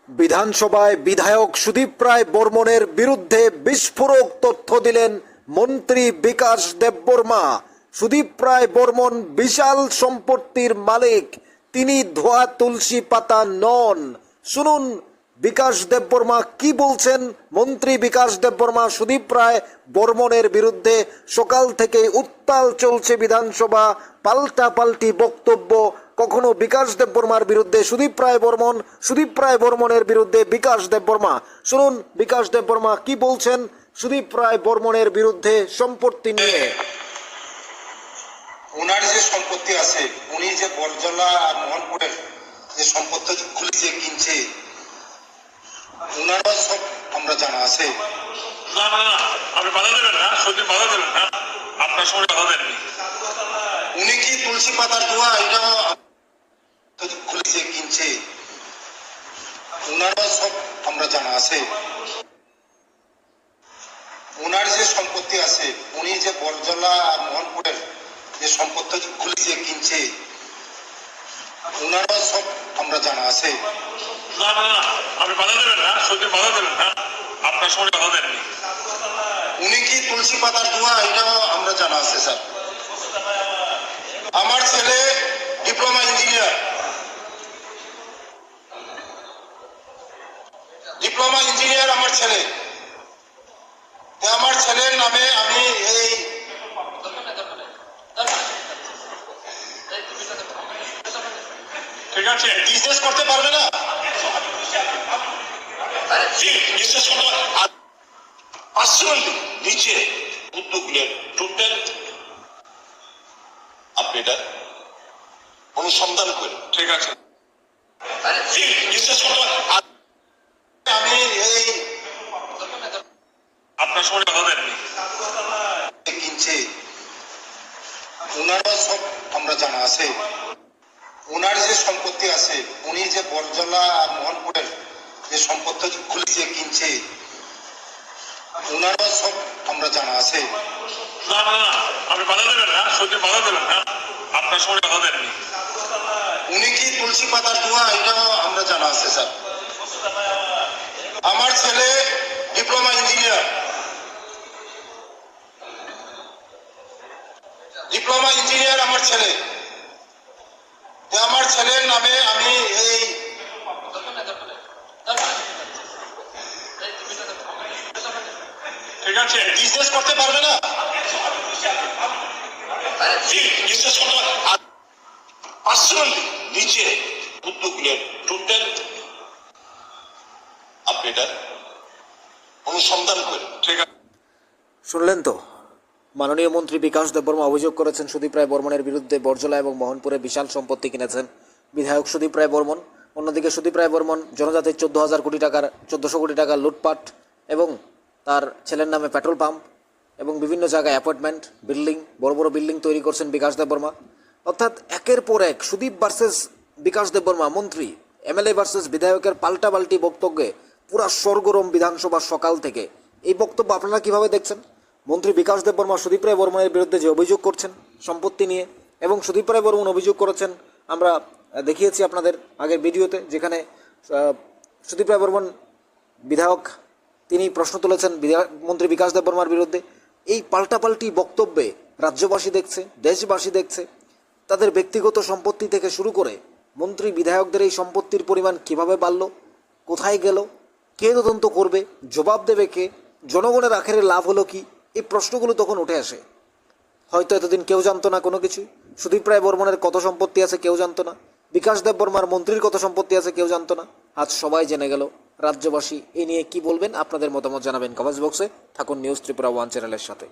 বিধানসভায় বিধায়ক সুদীপ রায় বর্মনের বিরুদ্ধে বিস্ফোরক তথ্য দিলেন মন্ত্রী বিকাশ দেববর্মা। সুদীপ রায় বর্মন বিশাল সম্পত্তির মালিক, তিনি ধোয়া তুলসী পাতা নন। শুনুন বিকাশ দেববর্মা কি বলছেন। মন্ত্রী বিকাশ দেববর্মা সুদীপ রায় বর্মনের বিরুদ্ধে সকাল থেকে উত্তাল চলছে বিধানসভা, পাল্টাপাল্টি বক্তব্য। কখনো বিকাশ দেববর্মার বিরুদ্ধে সুদীপ রায় বর্মন, সুদীপ রায় বর্মনের বিরুদ্ধে বিকাশ দেববর্মা। শুনুন বিকাশ দেববর্মা কি বলছেন সুদীপ রায় বর্মনের বিরুদ্ধে সম্পত্তি নিয়ে। ওনার যে সম্পত্তি আছে, উনি যে বরজলা আর মোহনপুরের যে সম্পত্তি খুলেছে কিনছে, ওনারা সব আমরা জানা আছে। না না না, আপনি বাধা দেবেন না, সত্যি বাধা দেবেন না, আপনার সঙ্গে বাধা দেননি। উনি কি তুলসী পাতার দোয়া এটা খুলেছে কিনছে, ওনারা সব আমরা জানা আছে। ওনার যে সম্পত্তি আছে, উনি যে বরজলা আর মোহনপুরের যে সম্পত্তি খুলেছে কিনছে, ওনারা সব আমরা জানা আছে। না না না, আপনি বাধা দেবেন না, সত্যি বাধা দেবেন না, আপনার সঙ্গে বাধা দেননি। উনি কি তুলসী পাতার দোয়া এটা আমরা জানা আছে স্যার। আমার ছেলে ডিপ্লোমা ইঞ্জিনিয়ার, আমার ছেলে, আমার ছেলের নামে আমি এই ঠিক আছে, বিজনেস করতে পারবে না। বিশেষ করে পার্সোনালি নিচে উদ্যোগ নেন, টোটাল আপনি এটা অনুসন্ধান করেন। ঠিক আছে, বিশেষ করে আমি এই আপনার সঙ্গে বাধা দেননি। কিনছে, ওনারা সব আমরা জানা আছে। ওনার যে সম্পত্তি আছে, উনি যে বরজলা আর মোহনপুরের যে সম্পত্তি খুলেছে কিনছে, ওনারা সব আমরা জানা আছে। না না না, আপনি বাধা দেবেন না, সত্যি বাধা দেবেন না, আপনার সঙ্গে বাধা দেননি। উনি কি তুলসী পাতার দোয়া এটা আমরা জানা আছে স্যার। আমার ছেলে ডিপ্লোমা ইঞ্জিনিয়ার, আমার ছেলে, আমার ছেলের নামে আমি এই ঠিক আছে, বিজনেস করতে পারবে না। বিশেষ করে পার্সোনালি নিচে উদ্যোগ নেন, টোটাল আপনি এটা অনুসন্ধান করেন। ঠিক আছে, শুনলেন তো, মাননীয় মন্ত্রী বিকাশ দেববর্মা অভিযোগ করেছেন সুদীপ রায় বর্মনের বিরুদ্ধে বরজলা এবং মোহনপুরে বিশাল সম্পত্তি কিনেছেন বিধায়ক সুদীপ রায় বর্মন। অন্যদিকে সুদীপ রায় বর্মন জনজাতির 14,000 কোটি টাকার লুটপাট এবং তার ছেলের নামে পেট্রোল পাম্প এবং বিভিন্ন জায়গায় অ্যাপার্টমেন্ট, বিল্ডিং, বড় বড় বিল্ডিং তৈরি করছেন বিকাশ দেববর্মা। অর্থাৎ একের পর এক সুদীপ ভার্সেস বিকাশ দেববর্মা, মন্ত্রী এমএলএ ভার্সেস বিধায়কের পাল্টাপাল্টি বক্তব্যে পুরা সরগরম বিধানসভার সকাল থেকে। এই বক্তব্য আপনারা কিভাবে দেখছেন? মন্ত্রী বিকাশ দেববর্মা সুদীপ রায় বর্মনের বিরুদ্ধে যে অভিযোগ করছেন সম্পত্তি নিয়ে, এবং সুদীপ রায় বর্মন অভিযোগ করেছেন, আমরা দেখিয়েছি আপনাদের আগের ভিডিওতে, যেখানে সুদীপ রায় বর্মন বিধায়ক তিনি প্রশ্ন তুলেছেন মন্ত্রী বিকাশ দেববর্মার বিরুদ্ধে। এই পাল্টাপাল্টি বক্তব্যে রাজ্যবাসী দেখছে, দেশবাসী দেখছে, তাদের ব্যক্তিগত সম্পত্তি থেকে শুরু করে মন্ত্রী বিধায়কদের এই সম্পত্তির পরিমাণ কিভাবে বাড়ল, কোথায় গেল, কে তদন্ত করবে, জবাব দেবে কে, জনগণের আখেরে লাভ হলো কি, এই প্রশ্নগুলো তখন উঠে আসে। হয়তো এতদিন কেউ জানতো না কোনো কিছু, সুদীপ রায় বর্মনের কত সম্পত্তি আছে কেউ জানতো না, বিকাশ দেববর্মার মন্ত্রীর কত সম্পত্তি আছে কেউ জানতো না, আজ সবাই জেনে গেল। রাজ্যবাসী এ নিয়ে কি বলবেন? আপনাদের মতামত জানাবেন কমেন্টস বক্সে। থাকুন নিউজ ত্রিপুরা 1 চ্যানেলের সাথে।